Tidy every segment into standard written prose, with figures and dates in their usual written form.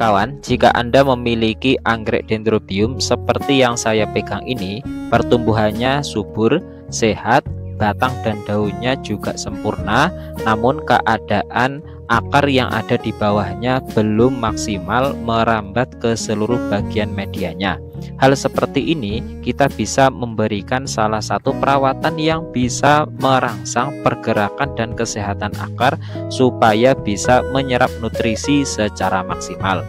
kawan, jika Anda memiliki anggrek Dendrobium seperti yang saya pegang ini, pertumbuhannya subur, sehat, batang dan daunnya juga sempurna, namun keadaan akar yang ada di bawahnya belum maksimal merambat ke seluruh bagian medianya. Hal seperti ini kita bisa memberikan salah satu perawatan yang bisa merangsang pergerakan dan kesehatan akar supaya bisa menyerap nutrisi secara maksimal.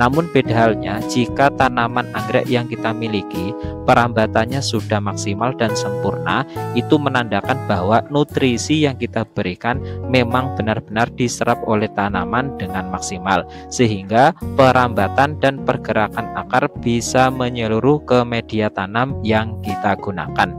Namun beda halnya jika tanaman anggrek yang kita miliki perambatannya sudah maksimal dan sempurna, itu menandakan bahwa nutrisi yang kita berikan memang benar-benar diserap oleh tanaman dengan maksimal, sehingga perambatan dan pergerakan akar bisa menyeluruh ke media tanam yang kita gunakan.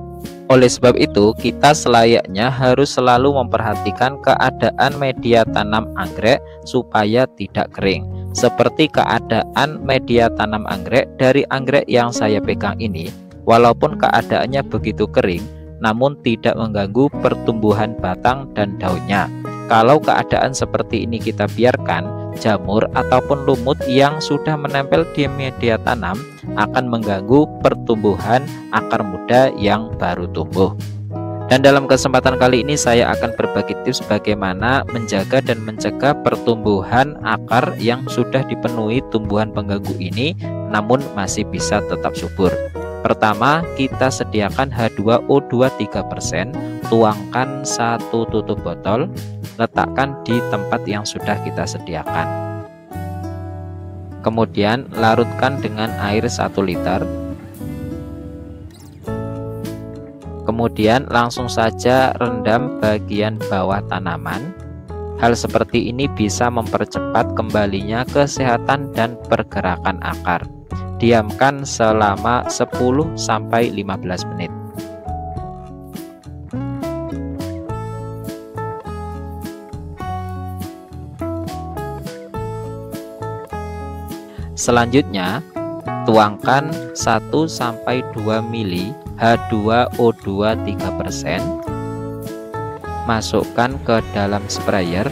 Oleh sebab itu, kita selayaknya harus selalu memperhatikan keadaan media tanam anggrek supaya tidak kering. Seperti keadaan media tanam anggrek dari anggrek yang saya pegang ini, walaupun keadaannya begitu kering, namun tidak mengganggu pertumbuhan batang dan daunnya. Kalau keadaan seperti ini kita biarkan, jamur ataupun lumut yang sudah menempel di media tanam akan mengganggu pertumbuhan akar muda yang baru tumbuh. Dan dalam kesempatan kali ini saya akan berbagi tips bagaimana menjaga dan mencegah pertumbuhan akar yang sudah dipenuhi tumbuhan pengganggu ini namun masih bisa tetap subur. Pertama, kita sediakan H2O2 3%, tuangkan 1 tutup botol, letakkan di tempat yang sudah kita sediakan. Kemudian larutkan dengan air 1 liter. Kemudian langsung saja rendam bagian bawah tanaman. Hal seperti ini bisa mempercepat kembalinya kesehatan dan pergerakan akar. Diamkan selama 10-15 menit. Selanjutnya, tuangkan 1-2 ml H2O2 3%, masukkan ke dalam sprayer.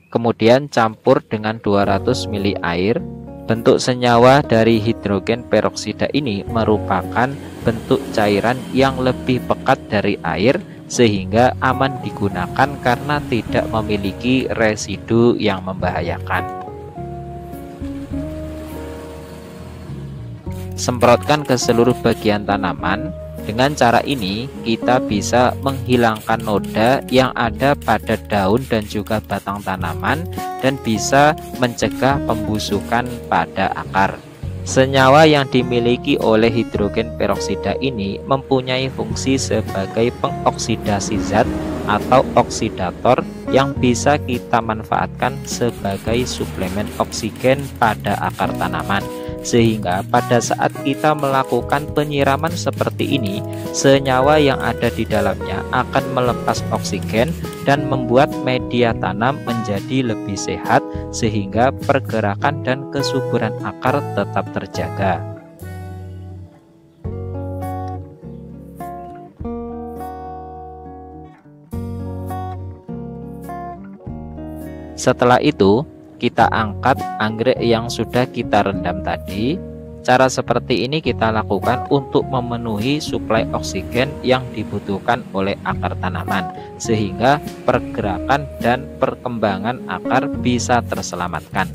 Kemudian campur dengan 200 ml air. Bentuk senyawa dari hidrogen peroksida ini merupakan bentuk cairan yang lebih pekat dari air, sehingga aman digunakan karena tidak memiliki residu yang membahayakan. Semprotkan ke seluruh bagian tanaman. Dengan cara ini kita bisa menghilangkan noda yang ada pada daun dan juga batang tanaman dan bisa mencegah pembusukan pada akar. Senyawa yang dimiliki oleh hidrogen peroksida ini mempunyai fungsi sebagai pengoksidasi zat atau oksidator yang bisa kita manfaatkan sebagai suplemen oksigen pada akar tanaman. Sehingga pada saat kita melakukan penyiraman seperti ini, senyawa yang ada di dalamnya akan melepas oksigen dan membuat media tanam menjadi lebih sehat, sehingga pergerakan dan kesuburan akar tetap terjaga. Setelah itu, kita angkat anggrek yang sudah kita rendam tadi. Cara seperti ini kita lakukan untuk memenuhi suplai oksigen yang dibutuhkan oleh akar tanaman, sehingga pergerakan dan perkembangan akar bisa terselamatkan.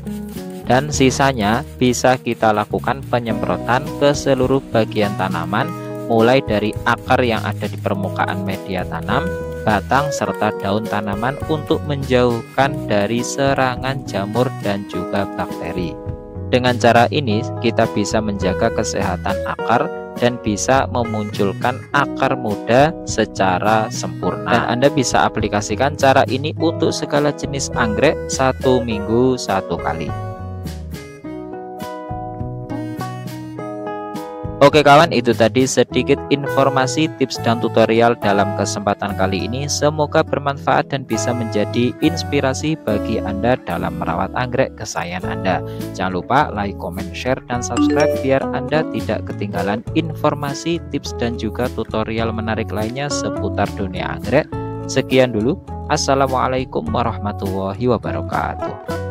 Dan sisanya bisa kita lakukan penyemprotan ke seluruh bagian tanaman, mulai dari akar yang ada di permukaan media tanam, batang serta daun tanaman untuk menjauhkan dari serangan jamur dan juga bakteri. Dengan cara ini kita bisa menjaga kesehatan akar dan bisa memunculkan akar muda secara sempurna. Dan Anda bisa aplikasikan cara ini untuk segala jenis anggrek 1 minggu 1 kali. Oke kawan, itu tadi sedikit informasi, tips dan tutorial dalam kesempatan kali ini. Semoga bermanfaat dan bisa menjadi inspirasi bagi Anda dalam merawat anggrek kesayangan Anda. Jangan lupa like, comment, share, dan subscribe biar Anda tidak ketinggalan informasi, tips, dan juga tutorial menarik lainnya seputar dunia anggrek. Sekian dulu. Assalamualaikum warahmatullahi wabarakatuh.